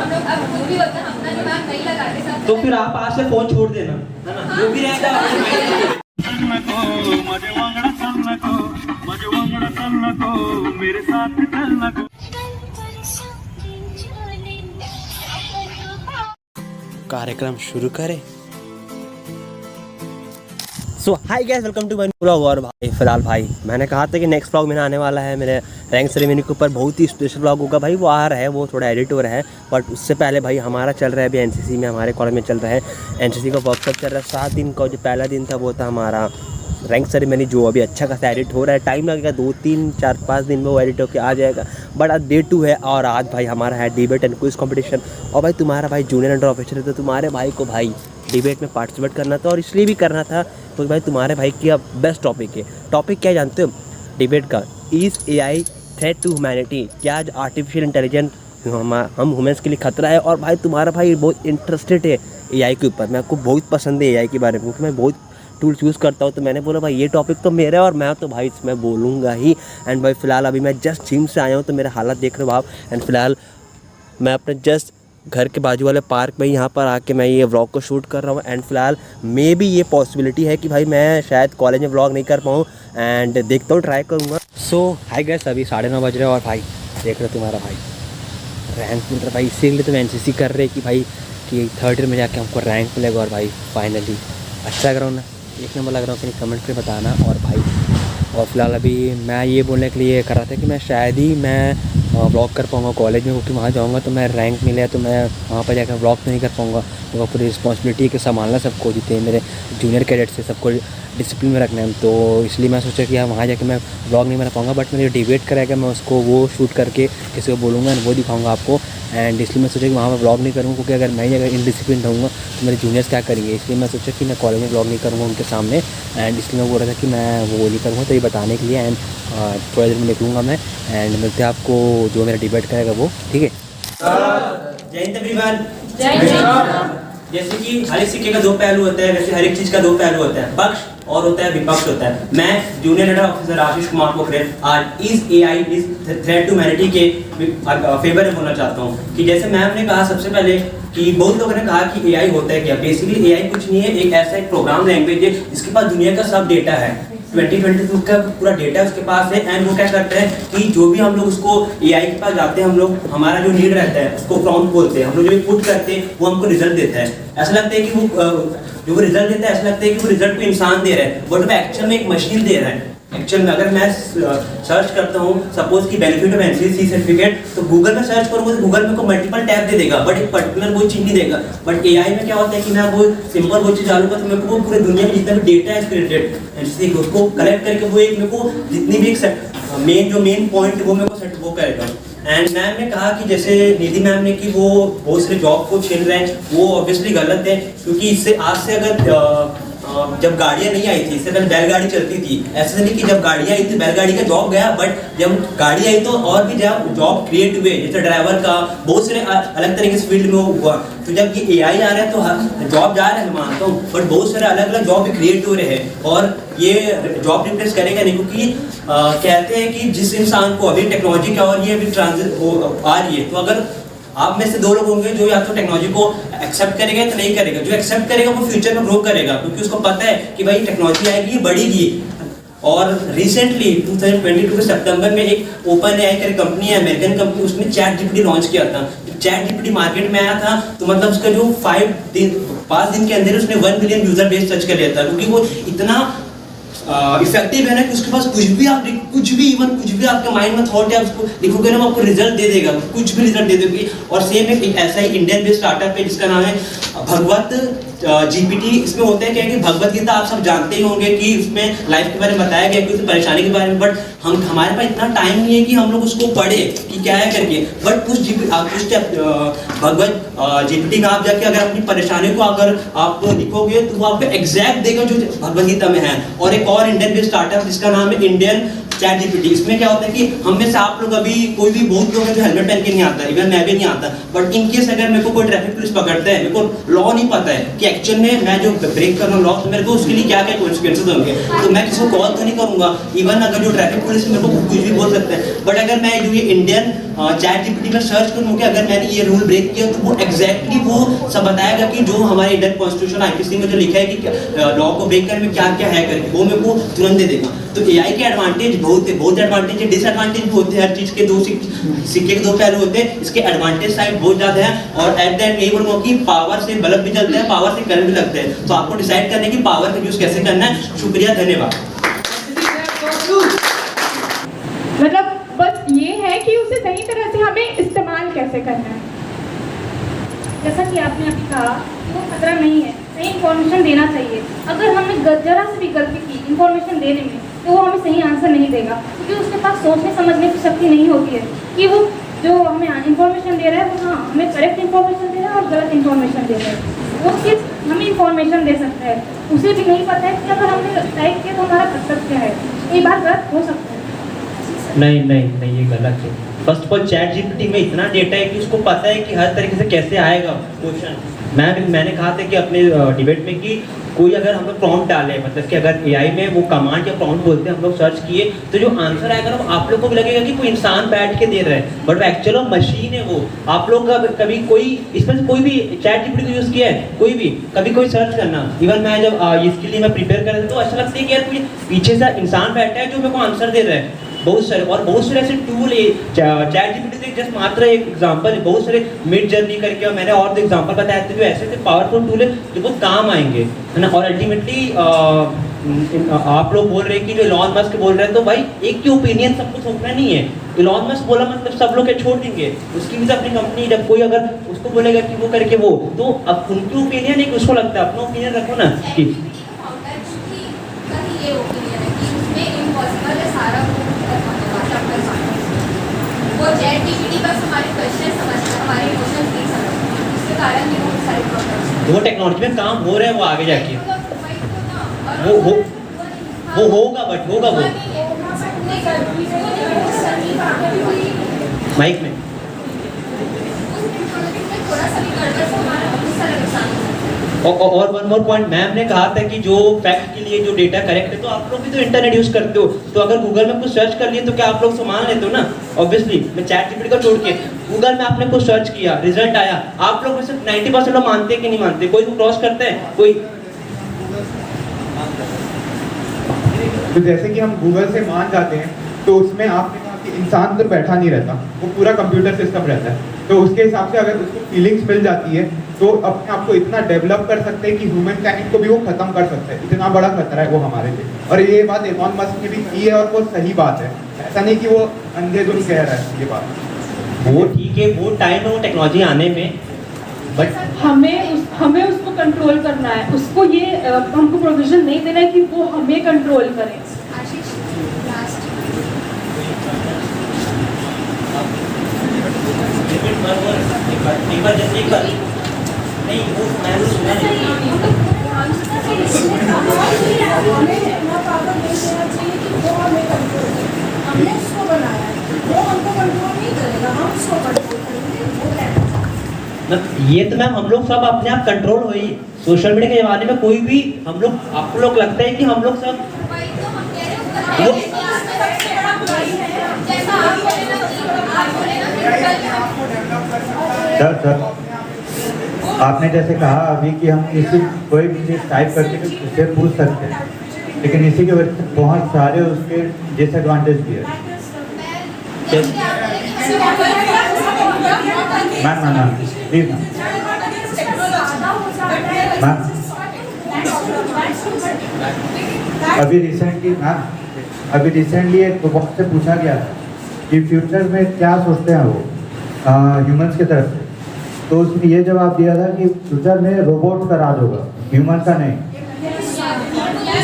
हम लोग अब खुद भी होता है, अपना दिमाग नहीं लगाते सब। तो फिर आप आज से फोन छोड़ देना, है ना? जो भी रहेगा मेरे साथ चलना को। कार्यक्रम शुरू करें। So hi guys, welcome to my vlog. और भाई फिलहाल भाई मैंने कहा था कि नेक्स्ट व्लॉग मेरा आने वाला है मेरे रैंक सेरेमनी के ऊपर, बहुत ही स्पेशल व्लॉग होगा भाई। वो आ रहा है, वो थोड़ा एडिट हो रहा है, बट उससे पहले भाई हमारा चल रहा है अभी एनसीसी में, हमारे कॉलेज में चल रहा है एनसीसी का वर्कशॉप चल रहा है। 7 दिन का जो पहला दिन था वो था हमारा रैंक सेरेमनी, जो अभी अच्छा खासा एडिट हो रहा है। टाइम लगेगा 2, 3, 4, 5 दिन में वो एडिट होकर आ जाएगा, बट आज डे 2 है। और आज भाई हमारा है डिबेट एंड क्विज कंपटीशन। और भाई तुम्हारा भाई जूनियर अंडर ऑफिसर है, तो तुम्हारे भाई को भाई डिबेट में पार्टिसिपेट करना था, और इसलिए भी करना था तो भाई तुम्हारे भाई की अब बेस्ट टॉपिक है। टॉपिक क्या जानते हो डिबेट का? Is AI threat to humanity? क्या आज आर्टिफिशियल इंटेलिजेंस हम ह्यूमन्स के लिए खतरा है? और भाई तुम्हारा भाई बहुत इंटरेस्टेड है AI के ऊपर। मैं को बहुत पसंद है AI के बारे में, क्योंकि मैं बहुत टूल्स यूज़ करता हूँ। तो मैंने बोला भाई ये टॉपिक तो मेरा है और मैं तो भाई इसमें बोलूँगा ही। एंड भाई फ़िलहाल अभी मैं जस्ट जिम से आया हूँ, तो मेरे हालत देख रहे हो आप। एंड फिलहाल मैं अपने जस्ट घर के बाजू वाले पार्क में यहाँ पर आके मैं ये व्लॉग को शूट कर रहा हूँ। एंड फिलहाल मे भी ये पॉसिबिलिटी है कि भाई मैं शायद कॉलेज में व्लॉग नहीं कर पाऊँ, एंड देखता हूँ, ट्राई करूँगा। सो हाय गाइस, अभी 9:30 बज रहे हैं और भाई देख रहे हो तुम्हारा भाई रैंक मिल रहा भाई। इसीलिए तो मैं एनसीसी कर रहे कि भाई कि 3rd ईयर में जाके हमको रैंक मिलेगा। और भाई फाइनली अच्छा लग रहा हूँ ना, 1 नंबर लग रहा हूँ कि कमेंट पे बताना। और भाई और फिलहाल अभी मैं ये बोलने के लिए कर रहा था कि मैं शायद ही मैं व्लॉग कर पाऊँगा कॉलेज में, क्योंकि वहाँ जाऊँगा तो मैं रैंक मिले तो मैं वहाँ पर जाकर व्लॉग तो नहीं कर पाऊँगा। तो पूरी रिस्पॉन्सिबिलिटी है कि संभालना सबको, जितने मेरे जूनियर कैडेट से सबको डिसिप्लिन में रखना है। तो इसलिए मैं सोचा कि वहाँ जाकर मैं व्लॉग नहीं बना पाऊँगा, बट मैं जो डिबेट करेगा मैं उसको वो शूट करके किसी को बोलूँगा, वो दिखाऊँगा आपको। एंड इसलिए मैं सोचा कि वहाँ पर व्लॉग नहीं करूँगा, क्योंकि अगर मैं ही अगर इनडिसिप्लिन रहूँगा तो मेरे जूनियर्स क्या करेंगे। इसलिए मैं सोचा कि मैं कॉलेज में व्लॉग नहीं करूँगा उनके सामने। एंड इसलिए मैं बोल रहा था कि मैं वो नहीं करूँगा, तो ये बताने के लिए। एंड थोड़ी देर में निकलूँगा मैं, एंड मिलते हैं आपको जो मेरा डिबेट करेगा वो, ठीक है। जय हिंद एवरीवन। जैसे कि हर एक सिक्के का 2 पहलू होता है, वैसे हर एक चीज का 2 पहलू होता है, पक्ष और होता है विपक्ष होता है। मैं junior under officer Ashish Kumar Pokhrel आज is AI is threat to humanity के फेवर में बोलना चाहता हूँ। कि जैसे मैम ने कहा सबसे पहले कि बहुत लोगों ने कहा कि AI होता है क्या। बेसिकली AI कुछ नहीं है, एक ऐसा एक प्रोग्राम लैंग्वेज है जिसके पास दुनिया का सब डेटा है, 2022 का पूरा डेटा उसके पास है। एंड वो क्या करता है कि जो भी हम लोग उसको AI के पास जाते हैं, हम लोग हमारा जो नीड रहता है उसको प्रॉम्प्ट बोलते हैं, हम लोग जो पुट करते हैं वो हमको रिजल्ट देता है। ऐसा लगता है कि वो जो वो रिजल्ट देता है, ऐसा लगता है कि वो रिजल्ट को इंसान दे रहा है, बट वो एक्चुअल में एक मशीन दे रहा है। एक्चुअल में अगर मैं सर्च करता हूँ सपोज की बेनिफिट ऑफ एनसीसी सर्टिफिकेट, तो गूगल में सर्च करूँगा तो गूगल में को मल्टीपल टैब दे देगा, बट एक पर्टिकुलर वो चीज नहीं देगा। बट AI में क्या होता है कि मैं वो सिंपल वो चीज डालूंगा तो मेरे को वो पूरे दुनिया में जितना भी डेटा है क्रिएटेड एनसीसी उसको कलेक्ट करके वो एक मेरे को जितनी भी एक मेन पॉइंट वो मेरे को सेट वो करेगा। एंड मैम ने कहा कि जैसे निधि मैम ने कि वो बहुत सारे जॉब को छीन रहे हैं, वो ऑब्वियसली गलत है। क्योंकि इससे आज से अगर जब गाड़ियाँ नहीं आई थी, इससे पहले बैलगाड़ी चलती थी। ऐसा नहीं कि जब गाड़ियाँ आई थी बैलगाड़ी का जॉब गया, बट जब गाड़ी आई तो और भी जॉब क्रिएट हुए, जैसे ड्राइवर का बहुत सारे अलग तरीके से फील्ड में हुआ। तो जब ये AI आ रहा है तो जॉब जा रहा है, मैं मानता हूँ, बट बहुत सारे अलग अलग जॉब भी क्रिएट हो रहे हैं और ये जॉब रिप्लेस करेगा नहीं। क्योंकि कहते हैं कि जिस इंसान को अभी टेक्नोलॉजी का और ये अभी ट्रांजिट आ रही है, तो अगर आप में से 2 लोग होंगे जो या तो टेक्नोलॉजी को एक्सेप्ट करेगा तो नहीं करेगा। जो एक्सेप्ट करेगा वो फ्यूचर में ग्रो करेगा, क्योंकि उसको पता है कि भाई टेक्नोलॉजी आएगी, बढ़ेगी। और रिसेंटली 2022 के सितंबर में एक OpenAI करके कंपनी है, अमेरिकन कंपनी, उसने ChatGPT लॉन्च किया था। ChatGPT मार्केट में आया था तो मतलब उसका जो 5 दिन के अंदर उसने 1 बिलियन यूजर बेस टच कर लिया था, क्योंकि वो इतना इफेक्टिव है ना कि उसके पास कुछ भी आपके माइंड में थॉट है, आप उसको लिखोगे ना वो आपको रिजल्ट दे देगा, कुछ भी रिजल्ट दे देगी। और सेम एक ऐसा ही इंडियन बेस्ड स्टार्टअप है जिसका नाम है भगवत GPT। इसमें होता है क्या कि भगवत गीता आप सब जानते ही होंगे कि उसमें लाइफ के बारे में बताया गया कि उस परेशानी के बारे में, बट हमारे पास इतना टाइम नहीं है कि हम लोग उसको पढ़े कि क्या है करके। बट उस भगवत GPT का आप जाके अगर अपनी परेशानी को अगर आप लिखोगे तो वो आपको एग्जैक्ट देगा जो भगवत गीता में है। और एक और इंडियन बेस्ड स्टार्टअप जिसका नाम है इंडियन ChatGPT। इसमें क्या होता है कि हम में से आप लोग अभी कोई भी बहुत लोग हैं जो हेलमेट पहन के नहीं आता, इवन मैं भी नहीं आता, बट इन केस अगर मेरे को कोई ट्रैफिक पुलिस पकड़ता है, मेरे को लॉ नहीं पता है कि एक्चुअल में मैं जो ब्रेक कर रहा हूँ लॉ, तो मेरे को उसके लिए क्या क्या कॉन्सिक्वेंसेस होंगे, तो मैं किसी को कॉल तो नहीं करूँगा। इवन अगर जो ट्रैफिक पुलिस मेरे को कुछ भी बोल सकते हैं, बट अगर मैं जो ये इंडियन चैट जीपीटी में सर्च करूँ कि अगर मैंने ये रूल ब्रेक किया तो वो एग्जैक्टली वो सब बताएगा कि जो हमारे इंडियन कॉन्स्टिट्यूशन आईपीसी में जो लिखा है कि लॉ को ब्रेक करने में क्या क्या है करके वो मेरे को तुरंत दे देगा। तो एआई के एडवांटेज बहुत एडवांटेज है, डिसएडवांटेज भी होते हैं। हर चीज़ के दो सिक्के के दो पहलू होते हैं। इसके एडवांटेज साइड बहुत ज़्यादा है और एट द एंड यही बोलूँगा कि पावर से बल्ब भी जलते हैं, पावर से करंट भी लगते हैं। तो आपको डिसाइड करना है कि पावर का यूज़ कैसे करना है। शुक्रिया, धन्यवाद। मतलब बस ये है कि उसे सही तरह से हमें इस्तेमाल कैसे करना है। जैसा कि आपने अभी कहा कि वो खतरा नहीं है, सही इन्फॉर्मेशन देना चाहिए। अगर हमने जरा से भी गलती की इन्फॉर्मेशन देने में तो वो हमें सही आंसर नहीं देगा, क्योंकि उसके पास सोचने समझने की शक्ति नहीं होती है कि वो जो हमें इन्फॉर्मेशन दे रहा है वो हमें करेक्ट इन्फॉर्मेशन दे रहा है और गलत इन्फॉर्मेशन दे रहा है। वो सिर्फ हमें इन्फॉर्मेशन दे सकता है, उसे भी नहीं पता है कि अगर हमने टाइप किया तो हमारा कर्तव्य क्या है। ये बात गलत हो सकता है। नहीं ये गलत है। First of all chat GPT में इतना डेटा है कि उसको पता है कि हर तरीके से कैसे आएगा क्वेश्चन। मैंने कहा था कि अपने डिबेट में कि कोई अगर हम लोग प्रॉम्प्ट डाले, मतलब कि अगर एआई में वो कमांड या प्रॉम्प्ट बोलते हैं हम लोग सर्च किए तो जो आंसर आएगा ना वो आप लोग को भी लगेगा कि कोई इंसान बैठ के दे रहा है, बट एक्चुअल मशीन है वो। आप लोग का कभी कोई इसमें से कोई भी चैट जीपीटी को यूज़ किया है, कोई भी कभी कोई सर्च करना। इवन मैं जब इसके लिए मैं प्रिपेयर कर रहा था तो अच्छा लगता है कि यार कोई पीछे से इंसान बैठा है जो मेरे को आंसर दे रहा है। बहुत सारे ऐसे टूल है। चैट जीपीटी जस्ट मात्र एक एग्जांपल है, बहुत सारे मिड जर्नी करके और मैंने और एग्जांपल बताए थे जो ऐसे पावरफुल टूल है जो बहुत काम आएंगे, है ना। और अल्टीमेटली आप लोग बोल रहे हैं कि जो इलॉन मस्क बोल रहे हैं, तो भाई एक की ओपिनियन सब कुछ थोपना नहीं है। इलॉन मस्क बोला मतलब सब लोग छोड़ देंगे, उसकी भी तो अपनी कंपनी, जब कोई अगर उसको बोलेगा कि वो करके वो, तो अब उनकी ओपिनियन एक उसको लगता है, अपना ओपिनियन रखो ना कि वो चैट जीपीटी बस हमारे क्वेश्चन समझता है, हमारे इमोशंस नहीं समझता, इसके कारण भी बहुत सारे प्रॉब्लम्स। वो टेक्नोलॉजी में काम हो रहा है, वो आगे जाके वो होगा, बट होगा वो माइक में थोड़ा सा भी गड़बड़ से हमारा बहुत सारा नुकसान हो सकता है। और वन मोर पॉइंट, मैम ने कहा था कि जो फैक्ट के लिए जो डेटा करेक्ट है, तो आप लोग भी तो इंटरनेट यूज करते हो, तो अगर गूगल में कुछ सर्च कर लिए तो क्या आप लोग संभाल लेते हो ना। ऑब्वियसली मैं चैट जीपीटी को छोड़ के गूगल में आपने कुछ सर्च किया, रिजल्ट आया, आप लोग में से 90% लोग मानते हैं कि नहीं मानते? कोई क्रॉस करते हैं कोई? तो जैसे कि हम गूगल से मान जाते हैं, तो उसमें आपने कहा कि इंसान तो बैठा नहीं रहता, वो पूरा कंप्यूटर सिस्टम रहता है। तो उसके हिसाब से अगर उसको फीलिंग्स मिल जाती है तो अपने आप को इतना डेवलप कर सकते हैं कि ह्यूमन काइंड को भी वो खत्म कर सकते हैं। इतना बड़ा खतरा है वो हमारे लिए, और ये बात इलॉन मस्क ने भी की है और वो सही बात है। ऐसा नहीं कि वो अंधेधुन कह रहा है ये बात। वो ठीक है, वो टाइम है वो टेक्नोलॉजी आने में, बट हमें उसको कंट्रोल करना है। उसको ये हमको प्रोविजन नहीं देना है कि वो हमें कंट्रोल करे। आशीष लास्ट नहीं वो मैंने सुना हमने उसको बनाया है, वो हमको कंट्रोल नहीं करेगा, हम उसको कंट्रोल करेंगे। ये तो मैम हम लोग सब अपने आप कंट्रोल हो ही। सोशल मीडिया के जमाने में कोई भी हम लोग, आप लोग लगता है कि हम लोग सब वही तो हम कह रहे हैं, जैसा आप बोले ना सर आपने जैसे कहा अभी कि हम किसी कोई भी चीज़ टाइप करके उससे पूछ सकते हैं, लेकिन इसी की वजह से बहुत सारे उसके डिसएडवांटेज भी है। मैम प्लीज मैम अभी रिसेंटली एक बॉक्स से पूछा गया कि फ्यूचर में क्या सोचते हैं वो ह्यूमंस की तरफ से, तो उसने ये जवाब दिया था कि फ्यूचर में रोबोट का राज होगा, ह्यूमन का नहीं।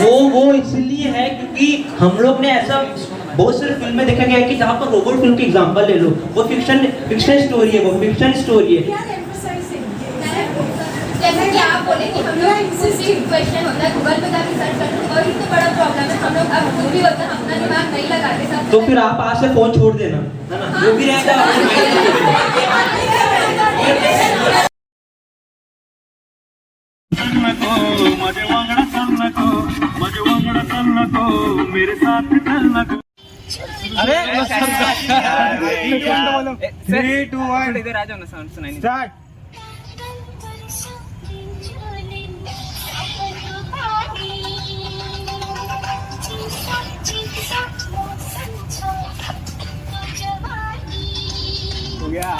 वो इसलिए है क्योंकि हम लोग ने ऐसा बहुत सारे फिल्म में देखा गया है कि जहाँ पर रोबोट फिल्म की एग्जांपल ले लो, वो फिक्शन स्टोरी है, वो फिक्शन स्टोरी है। जैसे कि आप बोले कि हम लोग कुछ भी क्वेश्चन होता है गूगल पे जाके सर्च करते हैं, वही तो बड़ा प्रॉब्लम है। हम लोग अब कुछ भी होता है अपना दिमाग नहीं लगाते सब। तो फिर आप आज से फोन छोड़ देना, है ना, जो भी रहेगा। मेरे साथ चलना को अरे 3, 2, 1 इधर आ जाओ ना, साउंड सुनाई नहीं। स्टार्ट। हो गया।